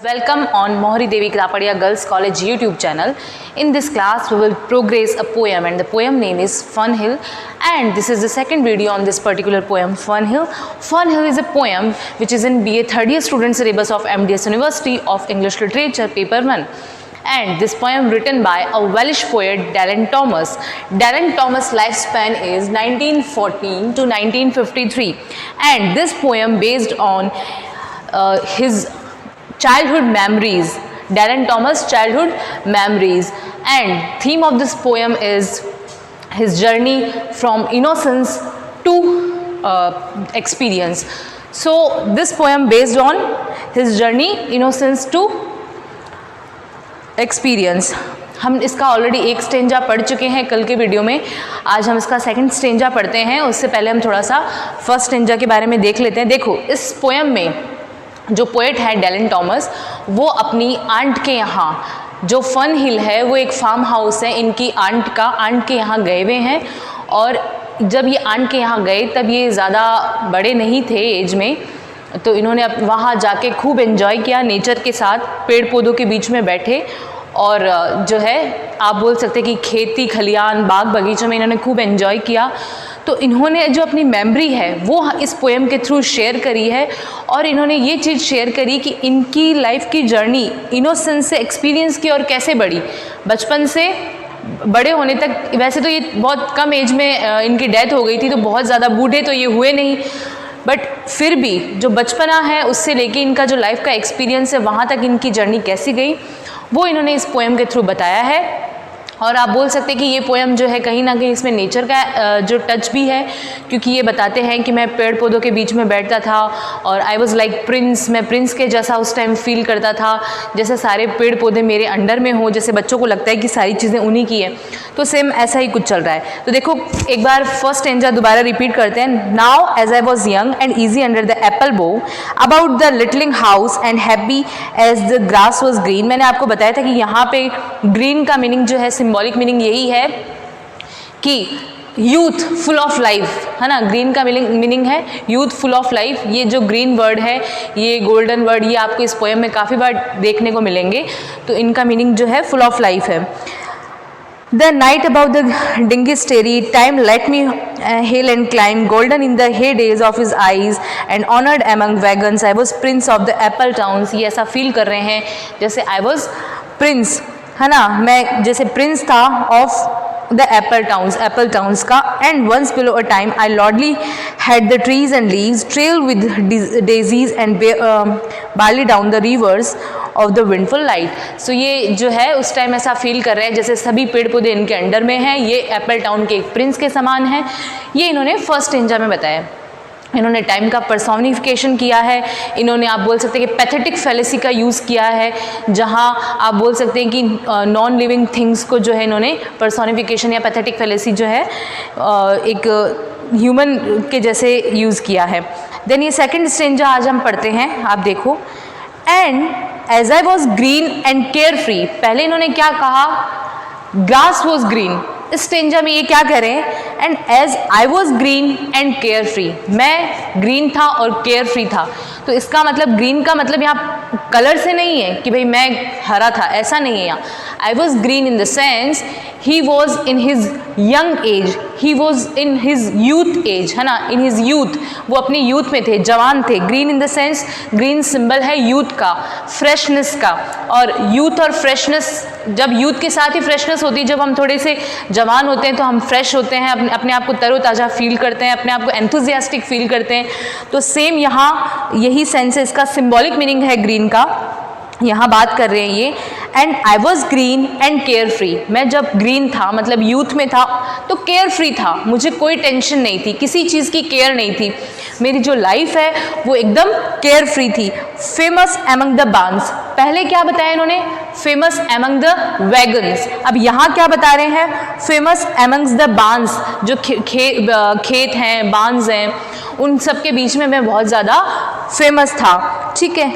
Welcome on Mohari Devi Krapadia Girls College YouTube channel. In this class we will progress a poem and the poem name is Fun Hill, and this is the second video on this particular poem Fun Hill. Fun Hill is a poem which is in BA third year student syllabus of MDS University of English Literature paper 1. And this poem written by a Welsh poet Dylan Thomas. Dylan Thomas' lifespan is 1914 to 1953, and this poem based on his childhood memories, Dylan Thomas' childhood memories, and theme of this poem is his journey from innocence to experience. So this poem based on his journey innocence to experience. हम इसका already एक stanza पढ़ चुके हैं कल के video में. आज हम इसका सेकंड स्टेंजा पढ़ते हैं. उससे पहले हम थोड़ा सा फर्स्ट स्टेंजा के बारे में देख लेते हैं. देखो, इस पोएम में जो पोएट है डैलन टॉमस, वो अपनी आंट के यहाँ, जो फन हिल है वो एक फार्म हाउस है इनकी आंट के यहाँ गए हुए हैं. और जब ये आंट के यहाँ गए तब ये ज़्यादा बड़े नहीं थे एज में, तो इन्होंने वहाँ जाके खूब एंजॉय किया नेचर के साथ. पेड़ पौधों के बीच में बैठे और जो है आप बोल सकते हैं कि खेती खलियान बाग बगीचों में इन्होंने खूब एंजॉय किया. तो इन्होंने जो अपनी मेमोरी है वो इस पोएम के थ्रू शेयर करी है. और इन्होंने ये चीज़ शेयर करी कि इनकी लाइफ की जर्नी इनोसेंस से एक्सपीरियंस की और कैसे बढ़ी बचपन से बड़े होने तक. वैसे तो ये बहुत कम एज में इनकी डेथ हो गई थी, तो बहुत ज़्यादा बूढ़े तो ये हुए नहीं, बट फिर भी जो बचपना है उससे लेके इनका जो लाइफ का एक्सपीरियंस है वहाँ तक इनकी जर्नी कैसी गई वो इन्होंने इस पोएम के थ्रू बताया है. और आप बोल सकते हैं कि ये पोएम जो है कहीं ना कहीं इसमें नेचर का जो टच भी है, क्योंकि ये बताते हैं कि मैं पेड़ पौधों के बीच में बैठता था और आई वॉज़ लाइक प्रिंस. मैं प्रिंस के जैसा उस टाइम फील करता था, जैसे सारे पेड़ पौधे मेरे अंडर में हो, जैसे बच्चों को लगता है कि सारी चीज़ें उन्हीं की है. तो सेम ऐसा ही कुछ चल रहा है. तो देखो एक बार फर्स्ट स्टेंजा दोबारा रिपीट करते हैं. Now as I was young and easy under the Apple बो about the लिटलिंग house and happy as the grass was green. मैंने आपको बताया था कि यहाँ पे ग्रीन का मीनिंग जो है, सिम्बॉलिक मीनिंग यही है कि यूथ फुल ऑफ लाइफ, है ना. ग्रीन का मीनिंग है यूथ फुल ऑफ लाइफ. ये जो ग्रीन वर्ड है, ये गोल्डन वर्ड, ये आपको इस पोएम में काफ़ी बार देखने को मिलेंगे. तो इनका मीनिंग जो है फुल ऑफ लाइफ है. The night above the dingy starry, time let me hail and climb, golden in the heydays of his eyes and honored among wagons. I was prince of the apple towns. ये ऐसा feel कर रहे हैं जैसे I was prince, है ना, मैं जैसे प्रिंस था ऑफ द एप्पल टाउन्स का. And once below a time I लॉर्डली had the trees and leaves trail with daisies and barley down the reverse of the विंडफुल light. सो ये जो है उस टाइम ऐसा फील कर रहे हैं जैसे सभी पेड़ पौधे इनके अंडर में हैं. ये एप्पल टाउन के एक प्रिंस के समान है. ये इन्होंने फर्स्ट स्टेंजा में बताया. इन्होंने टाइम का पर्सोनिफिकेशन किया है. इन्होंने आप बोल सकते हैं कि पैथेटिक फैलेसी का यूज़ किया है, जहाँ आप बोल सकते हैं कि नॉन लिविंग थिंग्स को जो है इन्होंने पर्सोनिफिकेशन या पैथेटिक फैलेसी जो है एक ह्यूमन के जैसे यूज़ किया है. देन ये सेकंड स्टेंजा आज हम पढ़ते हैं. आप देखो, and as I was green and care free. पहले इन्होंने क्या कहा, ग्रास वॉज ग्रीन. इस स्टेंजा में ये क्या कह रहे हैं, and as I was green and care free. मैं ग्रीन था और केयर फ्री था. तो इसका मतलब ग्रीन का मतलब यहाँ कलर से नहीं है कि भाई मैं हरा था, ऐसा नहीं है. यहाँ I was green in the sense he was in his young age, he was in his youth as, है ना, इन हिज यूथ. वो अपनी यूथ में थे, जवान थे. Green in the sense, green symbol है यूथ का, फ्रेशनेस का. और यूथ और फ्रेशनेस, जब यूथ के साथ ही फ्रेशनेस होती है, जब हम थोड़े से जवान होते हैं तो हम फ्रेश होते हैं, अपने आप को तरोताज़ा फील करते हैं, अपने आप को एंथुजियास्टिक फील करते हैं. तो सेम यहाँ यही सेंस है. इसका सिंबॉलिक मीनिंग है ग्रीन का, यहाँ बात कर रहे हैं ये. And I was green and care free. मैं जब ग्रीन था मतलब यूथ में था तो केयर फ्री था, मुझे कोई टेंशन नहीं थी, किसी चीज़ की केयर नहीं थी. मेरी जो लाइफ है वो एकदम केयर फ्री थी. फेमस एमंग द बांस. पहले क्या बताया इन्होंने, फेमस एमंग द वैगन्स. अब यहाँ क्या बता रहे हैं, फेमस एमंग्स द बांस. जो खेत हैं, बांस हैं, उन सब के बीच में मैं बहुत ज़्यादा फेमस था. ठीक है,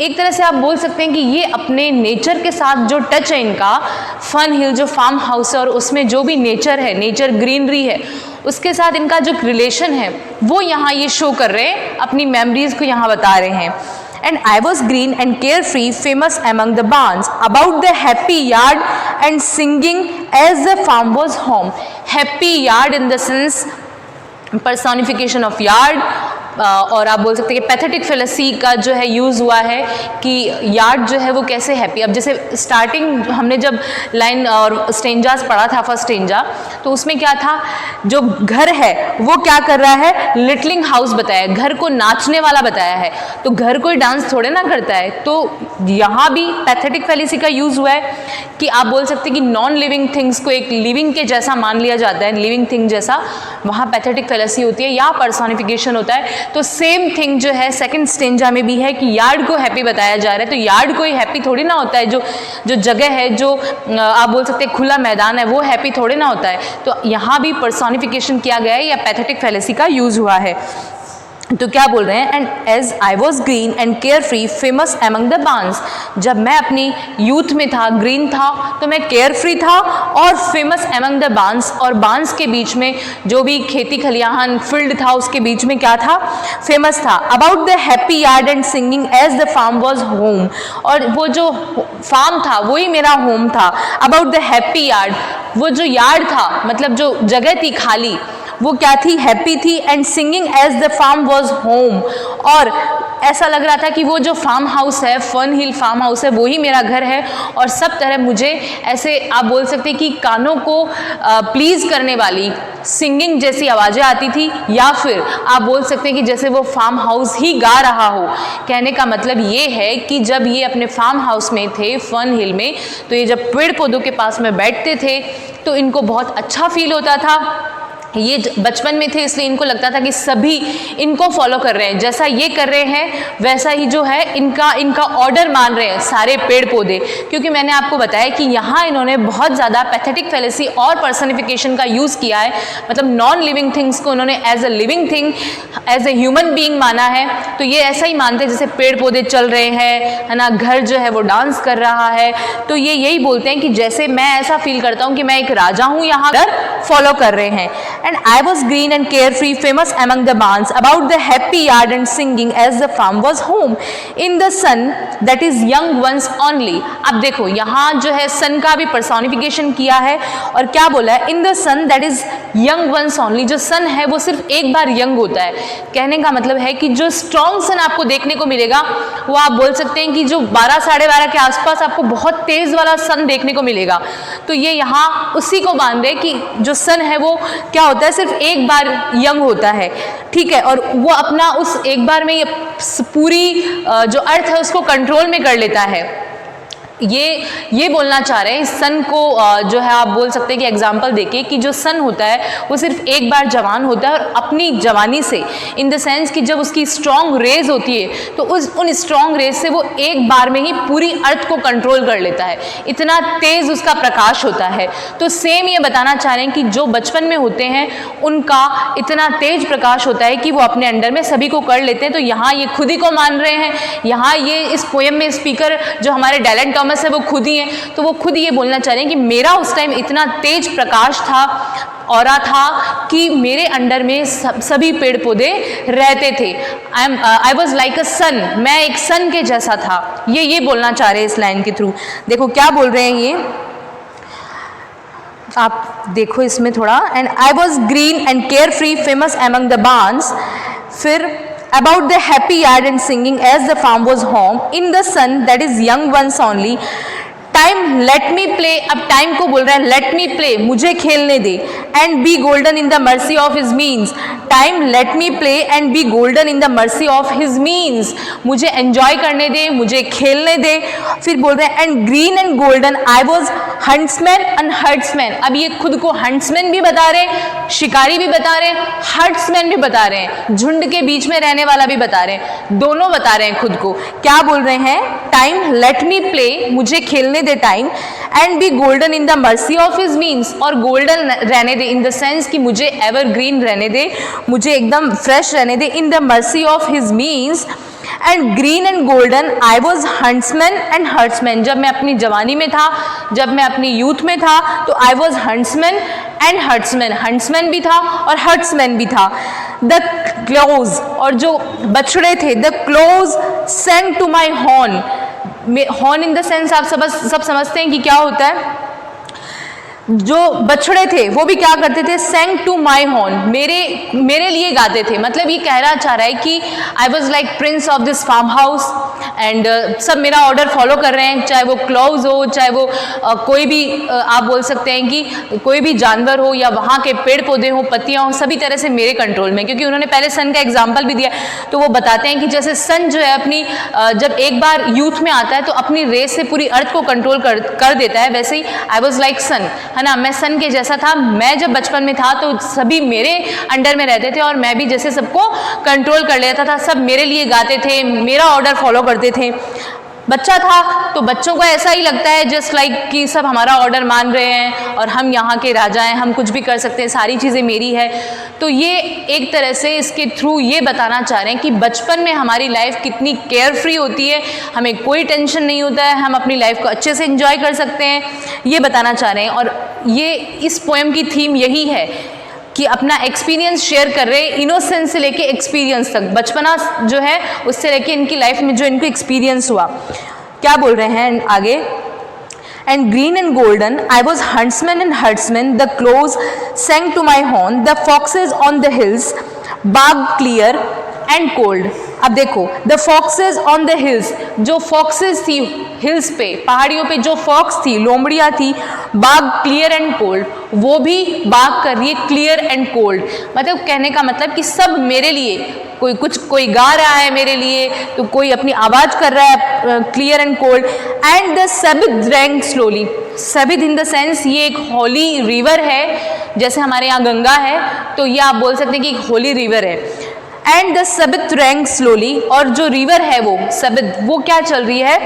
एक तरह से आप बोल सकते हैं कि ये अपने नेचर के साथ जो टच है इनका, फन हिल जो फार्म हाउस है और उसमें जो भी नेचर है, नेचर ग्रीनरी है, उसके साथ इनका जो रिलेशन है वो यहाँ ये शो कर रहे हैं, अपनी मेमोरीज को यहाँ बता रहे हैं. and I was green and carefree, famous among the barns, about the happy yard and singing as the farm was home. Happy yard in the sense personification of yard, और आप बोल सकते हैं कि पैथेटिक फेलेसी का जो है use हुआ है कि यार्ड जो है वो कैसे हैप्पी। अब जैसे स्टार्टिंग हमने जब लाइन और स्टेंजास पढ़ा था, फर्स्ट स्टेंजा, तो उसमें क्या था, जो घर है वो क्या कर रहा है, लिटलिंग हाउस बताया, घर को नाचने वाला बताया है, तो घर कोई डांस थोड़े ना करता है। तो यहाँ भी पैथेटिक फेलेसी का यूज़ हुआ है कि आप बोल सकते हैं कि नॉन लिविंग थिंग्स को एक लिविंग के जैसा मान लिया जाता है, लिविंग थिंग जैसा, वहाँ पैथेटिक फेलेसी होती है या पर्सोनिफिकेशन होता है। तो सेम थिंग जो है सेकंड स्टेंजा में भी है कि यार्ड को हैप्पी बताया जा रहा है, तो यार्ड कोई हैप्पी थोड़ी ना होता है, जो जगह है, जो आप बोल सकते हैं खुला मैदान है, वो हैप्पी थोड़ी ना होता है। तो यहाँ भी पर्सोनिफिकेशन किया गया है या पैथेटिक फेलेसी का यूज़ हुआ है। तो क्या बोल रहे हैं, and as I was green and care free, famous among the बांस, जब मैं अपनी यूथ में था, ग्रीन था, तो मैं केयर फ्री था और फेमस एमंग द बांस, और बांस के बीच में जो भी खेती खलिहान फील्ड था उसके बीच में क्या था, फेमस था। About the happy yard and singing as the farm was home, और वो जो फार्म था वही मेरा होम था। अबाउट द हैप्पी यार्ड, वो जो यार्ड था मतलब जो जगह थी खाली, वो क्या थी, हैप्पी थी। And singing as the farm was home, और ऐसा लग रहा था कि वो जो फार्म हाउस है, फन हिल फार्म हाउस है, वही मेरा घर है। और सब तरह मुझे ऐसे आप बोल सकते हैं कि कानों को प्लीज़ करने वाली सिंगिंग जैसी आवाज़ें आती थी, या फिर आप बोल सकते हैं कि जैसे वो फार्म हाउस ही गा रहा हो। कहने का मतलब ये है कि जब ये अपने फार्म हाउस में थे फन हिल में, तो ये जब पेड़ पौधों के पास में बैठते थे तो इनको बहुत अच्छा फील होता था। ये बचपन में थे इसलिए इनको लगता था कि सभी इनको फॉलो कर रहे हैं, जैसा ये कर रहे हैं वैसा ही जो है इनका ऑर्डर मान रहे हैं सारे पेड़ पौधे। क्योंकि मैंने आपको बताया कि यहाँ इन्होंने बहुत ज़्यादा पैथेटिक फेलेसी और पर्सनिफिकेशन का यूज़ किया है, मतलब नॉन लिविंग थिंग्स को उन्होंने as a living thing, as a human being माना है। तो ये ऐसा ही मानते हैं जैसे पेड़ पौधे चल रहे हैं, है ना, घर जो है वो डांस कर रहा है। तो ये यही बोलते हैं कि जैसे मैं ऐसा फील करता हूँ कि मैं एक राजा हूँ, यहाँ फॉलो कर रहे हैं। And I was green and carefree, famous among the barns, about the happy yard and singing as the farm was home, in the sun that is young ones only। अब देखो यहाँ जो है सन का भी पर्सोनिफिकेशन किया है, और क्या बोला है, in the sun that is young ones only. जो सन है वो सिर्फ एक बार यंग होता है। कहने का मतलब है कि जो स्ट्रॉन्ग सन आपको देखने को मिलेगा वो आप बोल सकते हैं कि जो 12 साढ़े 12 के आसपास आपको बहुत तेज वाला सन देखने को मिलेगा। तो ये यहाँ उसी को बांध दे कि जो सन है वो क्या होता है, सिर्फ एक बार यंग होता है, ठीक है, और वो अपना उस एक बार में ये पूरी जो अर्थ है उसको कंट्रोल में कर लेता है। ये बोलना चाह रहे हैं सन को जो है आप बोल सकते हैं कि एग्जाम्पल देके कि जो सन होता है वो सिर्फ एक बार जवान होता है, और अपनी जवानी से इन द सेंस कि जब उसकी स्ट्रॉन्ग रेज होती है तो उन स्ट्रॉन्ग रेज से वो एक बार में ही पूरी अर्थ को कंट्रोल कर लेता है, इतना तेज उसका प्रकाश होता है। तो सेम ये बताना चाह रहे हैं कि जो बचपन में होते हैं उनका इतना तेज प्रकाश होता है कि वो अपने अंडर में सभी को कर लेते हैं। तो यहाँ ये खुद ही को मान रहे हैं, यहाँ ये इस पोएम में स्पीकर जो हमारे डायलेंट है वो खुद ही है, तो वो खुद ये बोलना चाह रहे हैं कि मेरा उस टाइम इतना तेज प्रकाश था, ऑरा था, कि मेरे अंडर में सभी पेड़ पौधे रहते थे। आई वॉज लाइक अ सन, मैं एक सन के जैसा था। ये बोलना चाह रहे हैं इस लाइन के थ्रू। देखो क्या बोल रहे हैं ये, आप देखो इसमें थोड़ा, and I was green and care free, famous among the बांस, फिर about the happy yard and singing as the farm was home, in the sun that is young ones only, time let me play. अब time को बोल रहा है let me play, मुझे खेलने दे, and B golden in the mercy of his means. Time let me play and B golden in the mercy of his means, मुझे enjoy करने दे, मुझे खेलने दे। फिर बोल रहे हैं and green and golden I was huntsman and herdsmen. अब ये खुद को हंट्समैन भी बता रहे हैं, शिकारी भी बता रहे हैं, हर्ट्समैन भी बता रहे हैं, झुंड के बीच में रहने वाला भी बता रहे हैं, दोनों बता रहे हैं खुद को। क्या बोल रहे हैं, टाइम लेट मी प्ले, मुझे खेलने दे time, and B golden in the mercy of his means, और गोल्डन रहने दे इन द सेंस कि मुझे एवरग्रीन रहने दे, मुझे एकदम फ्रेश रहने दे, in the mercy of his means. And green and golden I was huntsman and herdsmen. जब मैं अपनी जवानी में था, जब मैं अपनी यूथ में था, तो I was huntsman and herdsmen, huntsman भी था और हर्ट्समैन भी था। द क्लोज, और जो बछड़े थे, the close saying to my horn. Horn in the sense आप सब समझते हैं कि क्या होता है। जो बछड़े थे वो भी क्या करते थे, सेंग टू माई हॉर्न, मेरे लिए गाते थे। मतलब ये कहना चाह रहा है कि I was like Prince of this farm house and सब मेरा ऑर्डर फॉलो कर रहे हैं, चाहे वो क्लॉज हो, चाहे वो कोई भी आप बोल सकते हैं कि कोई भी जानवर हो या वहाँ के पेड़ पौधे हो, पत्तियाँ हो, सभी तरह से मेरे कंट्रोल में। क्योंकि उन्होंने पहले सन का एग्जाम्पल भी दिया, तो वो बताते हैं कि जैसे सन जो है अपनी जब एक बार यूथ में आता है तो अपनी रेस से पूरी अर्थ को कंट्रोल कर देता है, वैसे ही आई वॉज लाइक सन, है ना। मैं सन के जैसा था। मैं जब बचपन में था तो सभी मेरे अंडर में रहते थे और मैं भी जैसे सबको कंट्रोल कर लेता था। सब मेरे लिए गाते थे, मेरा ऑर्डर फॉलो करते थे। बच्चा था तो बच्चों को ऐसा ही लगता है जस्ट लाइक कि सब हमारा ऑर्डर मान रहे हैं और हम यहाँ के राजा हैं, हम कुछ भी कर सकते हैं, सारी चीज़ें मेरी है। तो ये एक तरह से इसके थ्रू ये बताना चाह रहे हैं कि बचपन में हमारी लाइफ कितनी केयर फ्री होती है, हमें कोई टेंशन नहीं होता है, हम अपनी लाइफ को अच्छे से एंजॉय कर सकते हैं, ये बताना चाह रहे हैं। और ये इस पोएम की थीम यही है कि अपना एक्सपीरियंस शेयर कर रहे हैं, इनोसेंस से लेके एक्सपीरियंस तक, बचपना जो है उससे लेके इनकी लाइफ में जो इनको एक्सपीरियंस हुआ। क्या बोल रहे हैं आगे, and green and golden I was huntsman and herdsmen, the close saying to my horn, the foxes on the hills Bagh clear and cold. अब देखो, the foxes on the hills, जो फॉक्सेज थी हिल्स पे, पहाड़ियों पे जो fox थी, लोमड़ियाँ थी, बाग क्लियर एंड कोल्ड, वो भी बाग कर रही है क्लियर एंड कोल्ड। मतलब कहने का मतलब कि सब मेरे लिए, कोई गा रहा है मेरे लिए, तो कोई अपनी आवाज़ कर रहा है clear and cold. And the सबिद wrong slowly, सबिद in the sense ये एक होली रिवर है, जैसे हमारे यहाँ गंगा है, तो ये आप बोल सकते हैं कि एक होली रिवर है। And the Sabit wrong slowly, और जो रिवर है वो सबित, वो क्या चल रही है,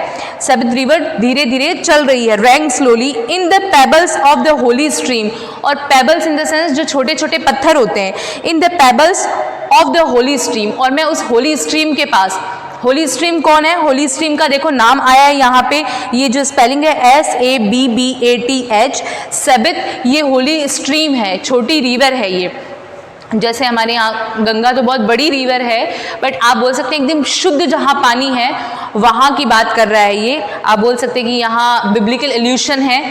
सबित रिवर धीरे धीरे चल रही है, wrong slowly in the pebbles of the Holi stream. और पेबल्स इन द सेंस जो छोटे छोटे पत्थर होते हैं, in the pebbles of the Holi stream, और मैं उस होली स्ट्रीम के पास। होली स्ट्रीम कौन है, होली स्ट्रीम का देखो नाम आया है यहाँ पे, ये जो स्पेलिंग है SABBATH, सबित, ये होली स्ट्रीम है, छोटी रिवर है ये। जैसे हमारे यहाँ गंगा तो बहुत बड़ी रिवर है, बट आप बोल सकते हैं एकदम शुद्ध जहाँ पानी है वहाँ की बात कर रहा है ये। आप बोल सकते हैं कि यहाँ बिब्लिकल एल्यूशन है।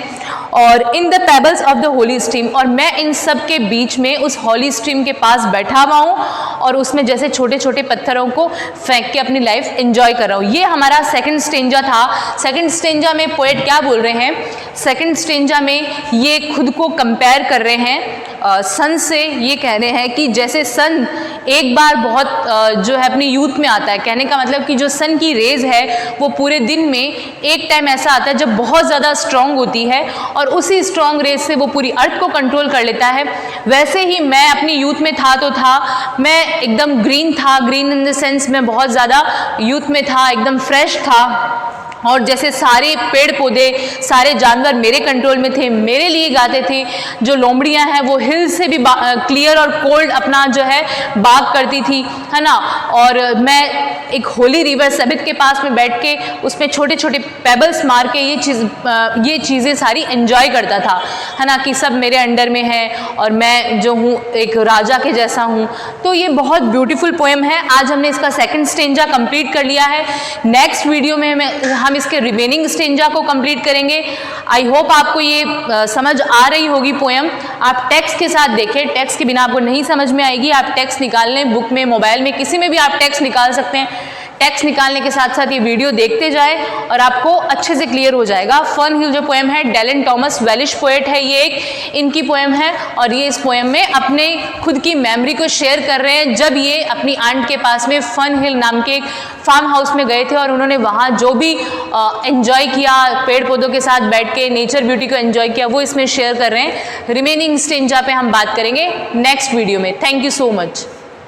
और in the pebbles of the Holi stream, और मैं इन सब के बीच में उस होली स्ट्रीम के पास बैठा हुआ हूँ और उसमें जैसे छोटे छोटे पत्थरों को फेंक के अपनी लाइफ एंजॉय कर रहा हूँ। ये हमारा सेकंड स्टेंजा था। सेकंड स्टेंजा में पोएट क्या बोल रहे हैं, सेकंड स्टेंजा में ये खुद को कंपेयर कर रहे हैं सन से। ये कह रहे हैं कि जैसे सन एक बार बहुत जो है अपनी यूथ में आता है, कहने का मतलब कि जो सन की रेज है वो पूरे दिन में एक टाइम ऐसा आता है जब बहुत ज़्यादा स्ट्रांग होती है और उसी स्ट्रांग रेज से वो पूरी अर्थ को कंट्रोल कर लेता है। वैसे ही मैं अपनी यूथ में था तो था, मैं एकदम ग्रीन था, ग्रीन इन द सेंस मैं बहुत ज़्यादा यूथ में था, एकदम फ्रेश था, और जैसे सारे पेड़ पौधे, सारे जानवर मेरे कंट्रोल में थे, मेरे लिए गाते थे। जो लोमड़ियाँ हैं वो हिल से भी क्लियर और कोल्ड अपना जो है बाग करती थी, है ना। और मैं एक होली रिवर सबित के पास में बैठ के उसमें छोटे छोटे पेबल्स मार के ये चीज़ें सारी एंजॉय करता था, है ना, कि सब मेरे अंडर में है और मैं जो हूँ एक राजा के जैसा हूँ। तो ये बहुत ब्यूटीफुल पोएम है। आज हमने इसका सेकंड स्टेंजा कंप्लीट कर लिया है। नेक्स्ट वीडियो में हम इसके रिमेनिंग स्टेंजा को कंप्लीट करेंगे। आई होप आपको ये समझ आ रही होगी पोएम। आप टेक्स्ट के साथ देखें, टेक्स्ट के बिना आपको नहीं समझ में आएगी। आप टेक्स्ट निकाल लें, बुक में, मोबाइल में, किसी में भी आप टेक्स्ट निकाल सकते हैं। टेक्स्ट निकालने के साथ साथ ये वीडियो देखते जाए और आपको अच्छे से क्लियर हो जाएगा। फन हिल जो पोएम है, डेलन टॉमस वेलिश पोएट है, ये एक इनकी पोएम है और ये इस पोएम में अपने खुद की मेमोरी को शेयर कर रहे हैं जब ये अपनी आंट के पास में फन हिल नाम के एक फार्म हाउस में गए थे और उन्होंने वहाँ जो भी एंजॉय किया, पेड़ पौधों के साथ बैठ के नेचर ब्यूटी को एंजॉय किया, वो इसमें शेयर कर रहे हैं। रिमेनिंग स्टेंजा पे हम बात करेंगे नेक्स्ट वीडियो में। Thank you so much.